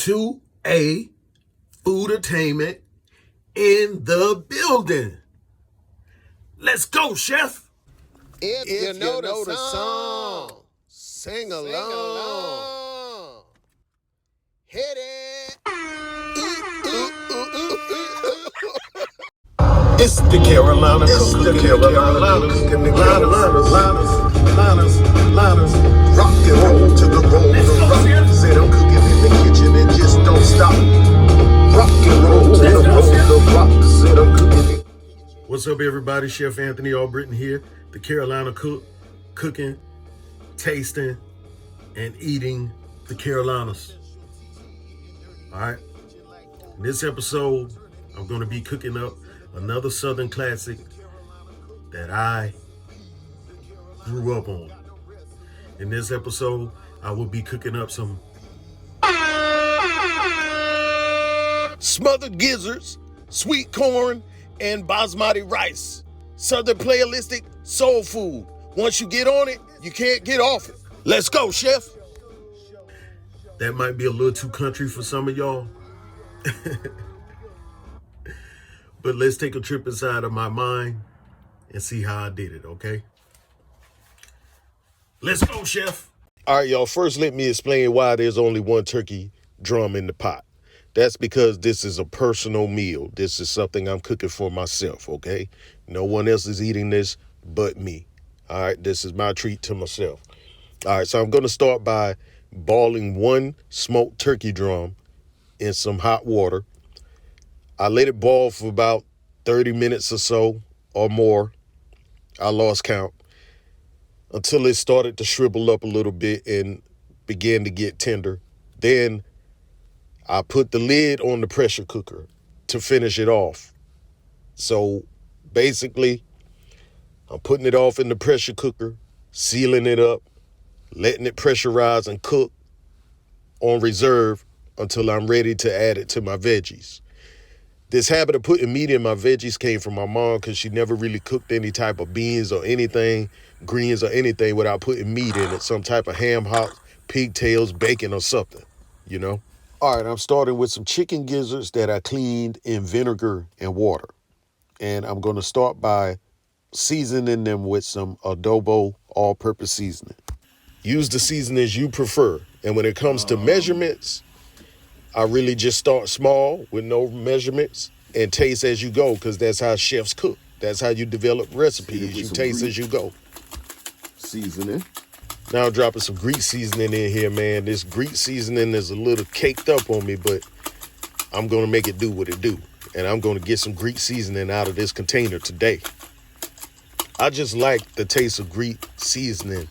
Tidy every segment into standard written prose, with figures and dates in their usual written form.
to a food-attainment in the building. Let's go, Chef. If you know the song, sing along. Hit it. It's the Carolina liners. Rock and roll to the roll of rock. Said I'm cooking in the kitchen and just don't stop. Rock and roll to the roll of rock. Said I'm cooking. What's up, everybody? Chef Anthony Albritton here. The Carolina cook, cooking, tasting, and eating the Carolinas. All right. In this episode, I'm going to be cooking up another Southern classic that I grew up on. In this episode, I will be cooking up some Smothered gizzards, sweet corn, and basmati rice. Southern playalistic soul food. Once you get on it, you can't get off it. Let's go, Chef. That might be a little too country for some of y'all. But let's take a trip inside of my mind and see how I did it, okay? Let's go, Chef. All right, y'all. First, let me explain why there's only one turkey drum in the pot. That's because this is a personal meal. This is something I'm cooking for myself, okay? No one else is eating this but me. All right, this is my treat to myself. All right, so I'm going to start by boiling one smoked turkey drum in some hot water. I let it boil for about 30 minutes or so or more. I lost count until it started to shrivel up a little bit and began to get tender. Then I put the lid on the pressure cooker to finish it off. So basically, I'm putting it off in the pressure cooker, sealing it up, letting it pressurize and cook on reserve until I'm ready to add it to my veggies. This habit of putting meat in my veggies came from my mom because she never really cooked any type of beans or anything, greens or anything without putting meat in it, some type of ham hocks, pigtails, bacon or something, you know? All right, I'm starting with some chicken gizzards that I cleaned in vinegar and water. And I'm going to start by seasoning them with some adobo all-purpose seasoning. Use the seasonings you prefer. And when it comes to measurements, I really just start small with no measurements and taste as you go, because that's how chefs cook. That's how you develop recipes. You taste as you go. Seasoning. Now I'm dropping some Greek seasoning in here, man. This Greek seasoning is a little caked up on me, but I'm going to make it do what it do. And I'm going to get some Greek seasoning out of this container today. I just like the taste of Greek seasoning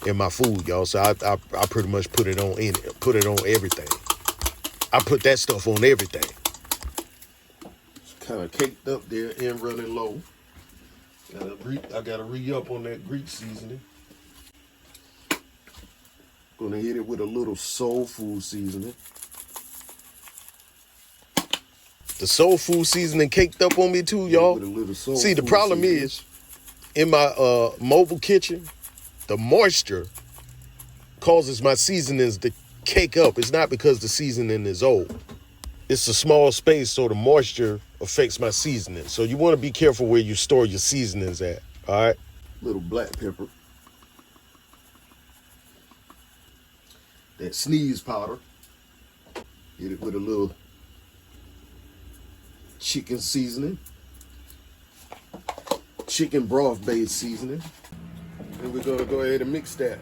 in my food, y'all. So I pretty much put it on everything. I put that stuff on everything. It's kind of caked up there and running low. I gotta re-up on that Greek seasoning. Gonna hit it with a little soul food seasoning. The soul food seasoning caked up on me too, y'all. See, the problem is, in my mobile kitchen, the moisture causes my seasonings to cake up. It's not because the seasoning is old. It's a small space, so the moisture affects my seasoning. So you want to be careful where you store your seasonings at, all right? Little black pepper. That sneeze powder. Hit it with a little chicken seasoning. Chicken broth based seasoning. And we're going to go ahead and mix that.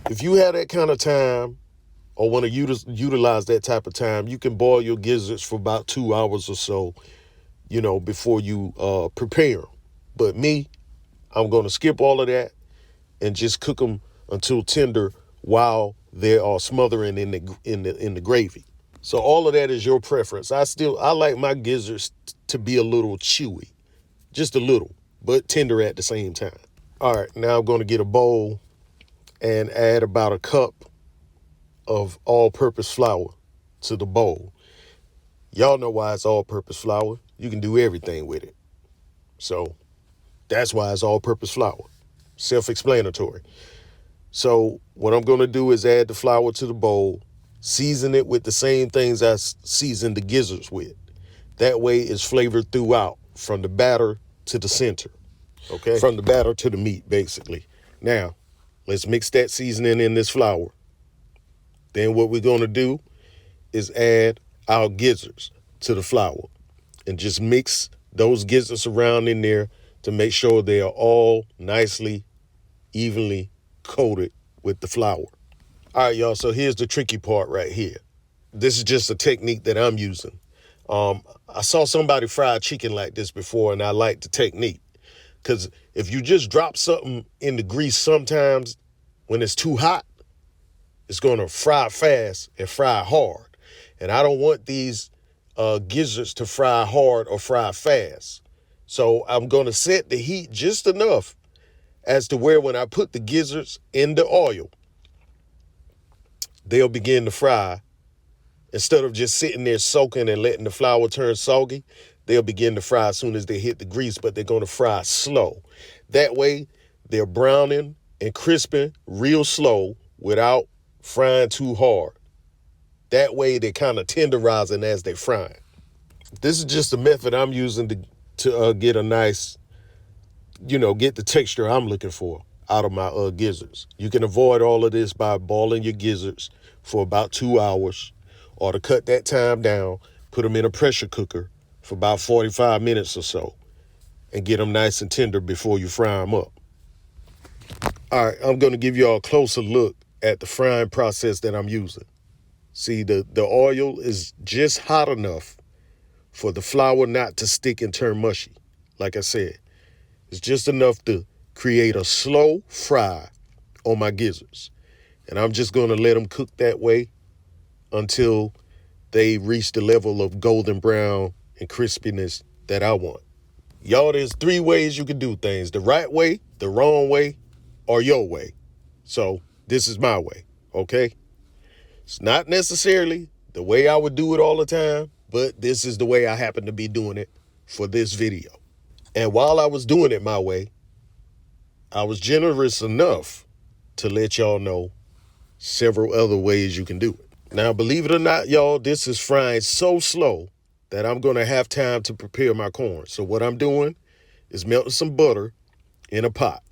If you have that kind of time or want to utilize that type of time, you can boil your gizzards for about 2 hours or so, before you prepare them. But me, I'm going to skip all of that and just cook them until tender while they are smothering in the gravy. So all of that is your preference. I like my gizzards to be a little chewy, just a little, but tender at the same time. All right, now I'm going to get a bowl and add about a cup of all-purpose flour to the bowl. Y'all know why it's all-purpose flour. You can do everything with it. So that's why it's all-purpose flour. Self-explanatory. So what I'm going to do is add the flour to the bowl, Season it with the same things I seasoned the gizzards with. That way it's flavored throughout, from the batter to the center, okay? From the batter to the meat, basically. Now, let's mix that seasoning in this flour. Then what we're gonna do is add our gizzards to the flour and just mix those gizzards around in there to make sure they are all nicely, evenly coated with the flour. All right, y'all, so here's the tricky part right here. This is just a technique that I'm using. I saw somebody fry chicken like this before, and I like the technique. Because if you just drop something in the grease sometimes when it's too hot, it's going to fry fast and fry hard. And I don't want these gizzards to fry hard or fry fast. So I'm going to set the heat just enough as to where when I put the gizzards in the oil, they'll begin to fry. Instead of just sitting there soaking and letting the flour turn soggy, they'll begin to fry as soon as they hit the grease, but they're going to fry slow. That way, they're browning and crisping real slow without frying too hard. That way, they're kind of tenderizing as they're frying. This is just a method I'm using to get a nice, get the texture I'm looking for out of my gizzards. You can avoid all of this by boiling your gizzards for about 2 hours, or to cut that time down, put them in a pressure cooker for about 45 minutes or so and get them nice and tender before you fry them up. All right, I'm going to give you all a closer look at the frying process that I'm using. See, the oil is just hot enough for the flour not to stick and turn mushy. Like I said, it's just enough to create a slow fry on my gizzards. And I'm just going to let them cook that way until they reach the level of golden brown and crispiness that I want. Y'all, there's 3 ways you can do things: the right way, the wrong way, or your way. So this is my way, okay? It's not necessarily the way I would do it all the time, but this is the way I happen to be doing it for this video. And while I was doing it my way, I was generous enough to let y'all know several other ways you can do it. Now, believe it or not, y'all, this is frying so slow that I'm going to have time to prepare my corn. So what I'm doing is melting some butter in a pot.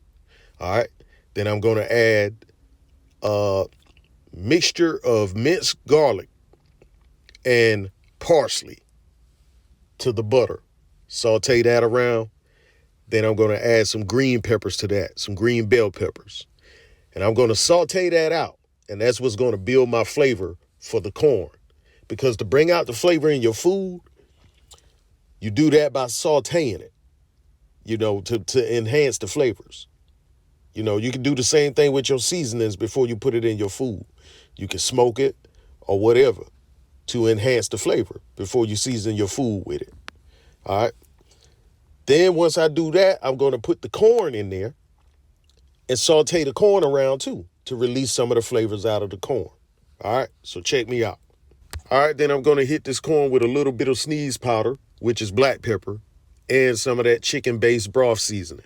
All right. Then I'm going to add a mixture of minced garlic and parsley to the butter. Saute that around. Then I'm going to add some green peppers to that, some green bell peppers. And I'm going to saute that out. And that's what's going to build my flavor for the corn. Because to bring out the flavor in your food, you do that by sauteing it, to enhance the flavors. You can do the same thing with your seasonings before you put it in your food. You can smoke it or whatever to enhance the flavor before you season your food with it. All right. Then once I do that, I'm going to put the corn in there and saute the corn around too to release some of the flavors out of the corn. All right, so check me out. All right, then I'm going to hit this corn with a little bit of sneeze powder, which is black pepper, and some of that chicken-based broth seasoning.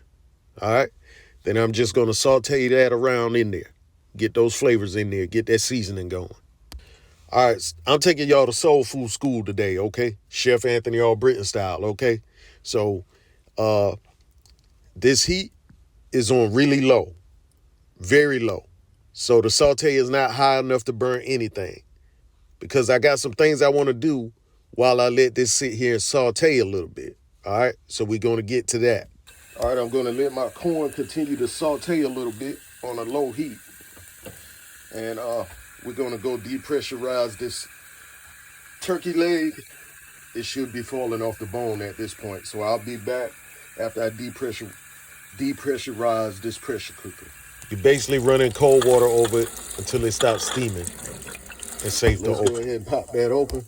All right, then I'm just going to saute that around in there. Get those flavors in there, get that seasoning going. All right, I'm taking y'all to soul food school today, okay? Chef Anthony Albritton style, okay? So this heat is on really low, very low. So the saute is not high enough to burn anything, because I got some things I want to do while I let this sit here and saute a little bit. All right, so we're going to get to that. All right, I'm going to let my corn continue to saute a little bit on a low heat. And we're going to go depressurize this turkey leg. It should be falling off the bone at this point. So I'll be back after I depressurize this pressure cooker. You're basically running cold water over it until it stops steaming and safe to open. Let's go ahead and pop that open.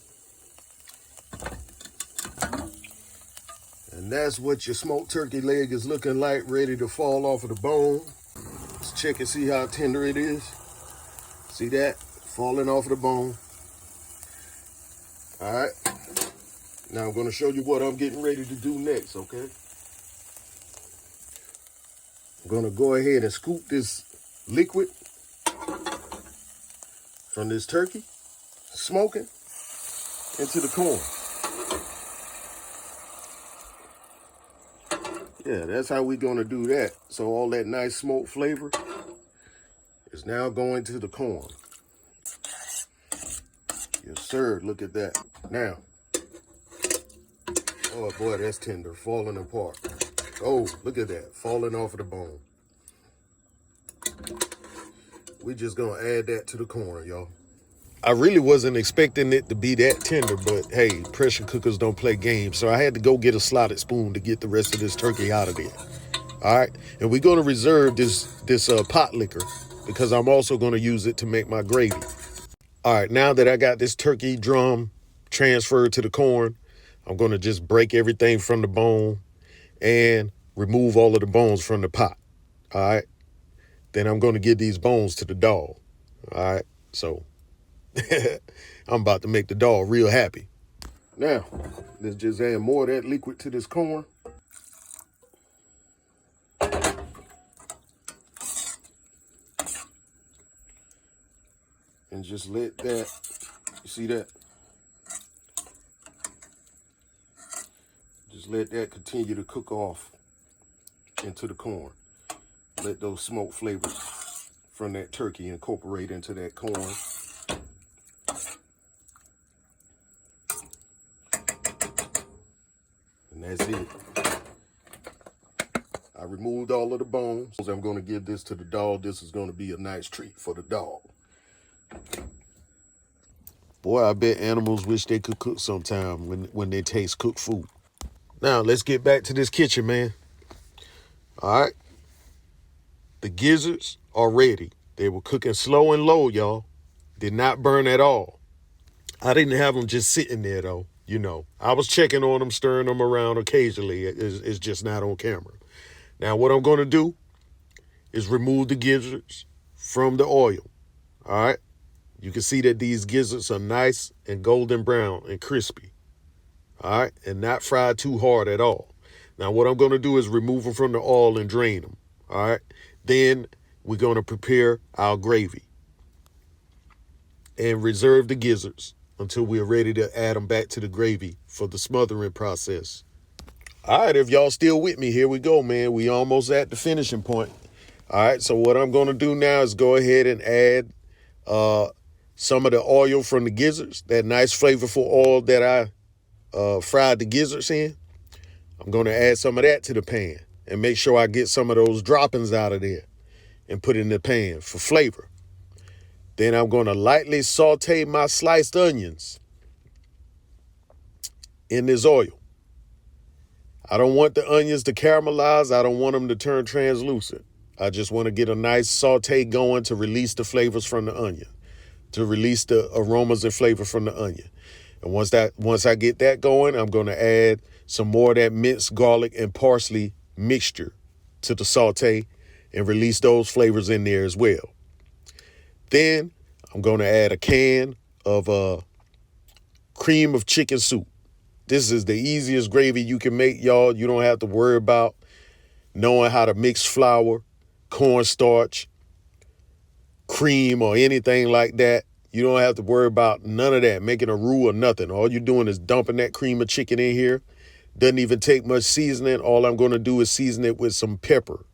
And that's what your smoked turkey leg is looking like, ready to fall off of the bone. Let's check and see how tender it is. See that? Falling off of the bone. All right. Now I'm going to show you what I'm getting ready to do next, okay? I'm going to go ahead and scoop this liquid from this turkey. smoking into the corn. Yeah, that's how we're gonna do that. So all that nice smoke flavor is now going to the corn. Yes, sir, look at that. Now, oh boy, that's tender, falling apart. Oh, look at that, falling off of the bone. We just gonna add that to the corn, y'all. I really wasn't expecting it to be that tender, but hey, pressure cookers don't play games. So I had to go get a slotted spoon to get the rest of this turkey out of there. All right, and we're gonna reserve this pot liquor because I'm also gonna use it to make my gravy. All right, now that I got this turkey drum transferred to the corn, I'm gonna just break everything from the bone and remove all of the bones from the pot. All right, then I'm gonna give these bones to the dog. All right, so I'm about to make the dog real happy. Now, let's just add more of that liquid to this corn. And just let that, you see that? Just let that continue to cook off into the corn. Let those smoke flavors from that turkey incorporate into that corn. And that's it. I removed all of the bones. I'm going to give this to the dog. This is going to be a nice treat for the dog. Boy, I bet animals wish they could cook sometime when they taste cooked food. Now, let's get back to this kitchen, man. All right. The gizzards are ready. They were cooking slow and low, y'all. Did not burn at all. I didn't have them just sitting there, though. You know, I was checking on them, stirring them around occasionally. It's just not on camera. Now, what I'm going to do is remove the gizzards from the oil. All right. You can see that these gizzards are nice and golden brown and crispy. All right. And not fried too hard at all. Now, what I'm going to do is remove them from the oil and drain them. All right. Then we're going to prepare our gravy and reserve the gizzards until we're ready to add them back to the gravy for the smothering process. All right, if y'all still with me, here we go, man. We almost at the finishing point. All right, so what I'm going to do now is go ahead and add some of the oil from the gizzards, that nice flavorful oil that I fried the gizzards in. I'm going to add some of that to the pan and make sure I get some of those droppings out of there and put it in the pan for flavor. Then I'm going to lightly saute my sliced onions in this oil. I don't want the onions to caramelize. I don't want them to turn translucent. I just want to get a nice saute going to release the flavors from the onion, to release the aromas and flavor from the onion. And once I get that going, I'm going to add some more of that minced garlic and parsley mixture to the saute and release those flavors in there as well. Then I'm going to add a can of cream of chicken soup. This is the easiest gravy you can make, y'all. You don't have to worry about knowing how to mix flour, cornstarch, cream, or anything like that. You don't have to worry about none of that, making a roux or nothing. All you're doing is dumping that cream of chicken in here. Doesn't even take much seasoning. All I'm going to do is season it with some pepper.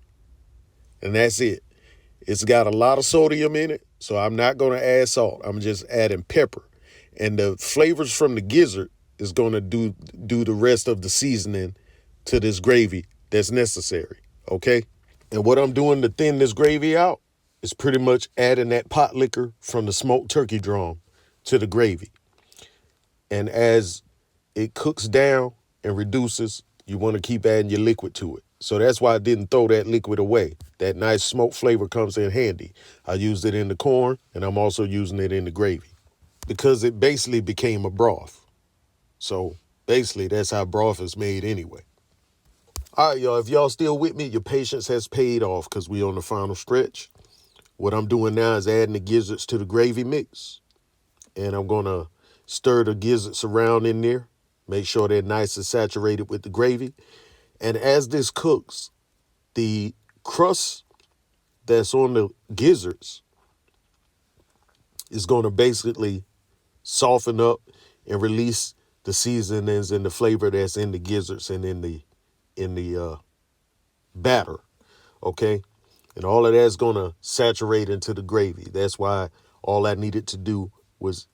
And that's it. It's got a lot of sodium in it, so I'm not going to add salt. I'm just adding pepper. And the flavors from the gizzard is going to do the rest of the seasoning to this gravy that's necessary, okay? And what I'm doing to thin this gravy out is pretty much adding that pot liquor from the smoked turkey drum to the gravy. And as it cooks down and reduces, you want to keep adding your liquid to it. So that's why I didn't throw that liquid away. That nice smoke flavor comes in handy. I used it in the corn, and I'm also using it in the gravy because it basically became a broth. So basically, that's how broth is made anyway. All right, y'all, if y'all still with me, your patience has paid off because we on the final stretch. What I'm doing now is adding the gizzards to the gravy mix. And I'm going to stir the gizzards around in there. Make sure they're nice and saturated with the gravy. And as this cooks, the crust that's on the gizzards is going to basically soften up and release the seasonings and the flavor that's in the gizzards and in the batter. Okay, and all of that's gonna saturate into the gravy. That's why all I needed to do was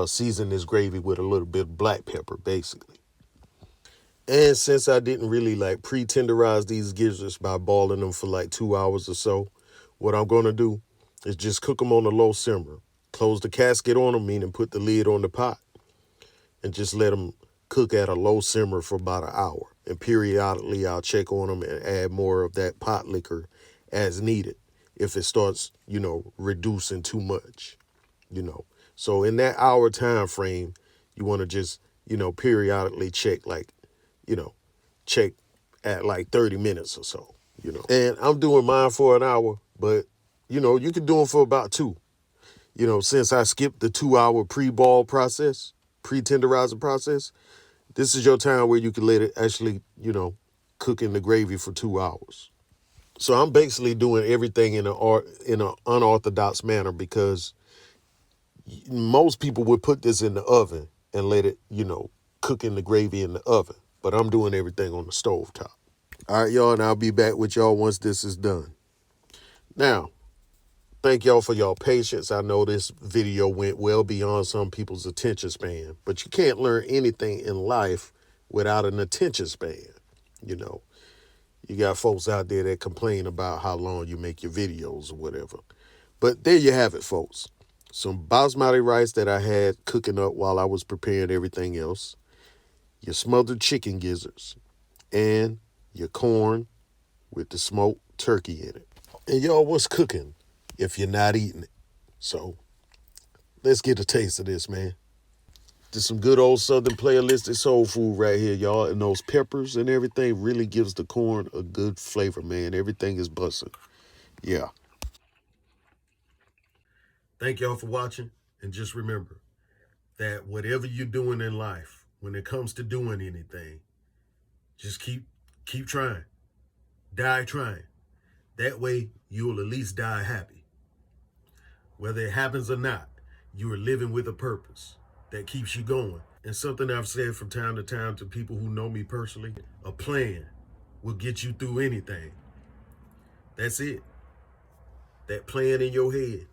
season this gravy with a little bit of black pepper, basically. And since I didn't really like pre-tenderize these gizzards by boiling them for like 2 hours or so, what I'm gonna do is just cook them on a low simmer. Close the casket on them, meaning put the lid on the pot, and just let them cook at a low simmer for about an hour. And periodically, I'll check on them and add more of that pot liquor as needed if it starts, reducing too much, So in that hour time frame, you want to just, periodically check check at like 30 minutes or so, And I'm doing mine for an hour, but, you can do them for about 2. Since I skipped the 2-hour pre-ball process, pre-tenderizer process, this is your time where you can let it actually, cook in the gravy for 2 hours. So I'm basically doing everything in an unorthodox manner because most people would put this in the oven and let it, cook in the gravy in the oven. But I'm doing everything on the stove top. All right, y'all, and I'll be back with y'all once this is done. Now, thank y'all for y'all patience. I know this video went well beyond some people's attention span, but you can't learn anything in life without an attention span. You got folks out there that complain about how long you make your videos or whatever. But there you have it, folks. Some basmati rice that I had cooking up while I was preparing everything else. Your smothered chicken gizzards. And your corn with the smoked turkey in it. And y'all, what's cooking if you're not eating it? So let's get a taste of this, man. Just some good old Southern playalistic soul food right here, y'all. And those peppers and everything really gives the corn a good flavor, man. Everything is busting. Yeah. Thank y'all for watching. And just remember that whatever you're doing in life, when it comes to doing anything, just keep trying. Die trying. That way, you'll at least die happy. Whether it happens or not, you are living with a purpose that keeps you going. And something I've said from time to time to people who know me personally, a plan will get you through anything. That's it. That plan in your head.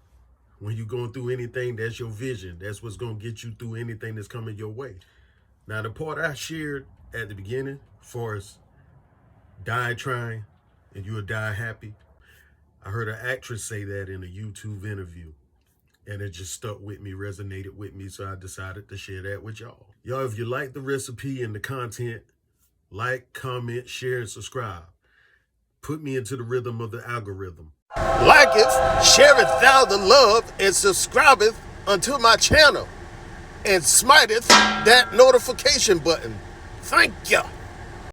When you're going through anything, that's your vision. That's what's going to get you through anything that's coming your way. Now, the part I shared at the beginning, as far as die trying and you'll die happy, I heard an actress say that in a YouTube interview. And it just stuck with me, resonated with me, so I decided to share that with y'all. Y'all, if you like the recipe and the content, like, comment, share, and subscribe. Put me into the rhythm of the algorithm. Liketh, shareth thou the love, and subscribeth unto my channel, and smiteth that notification button. Thank ya.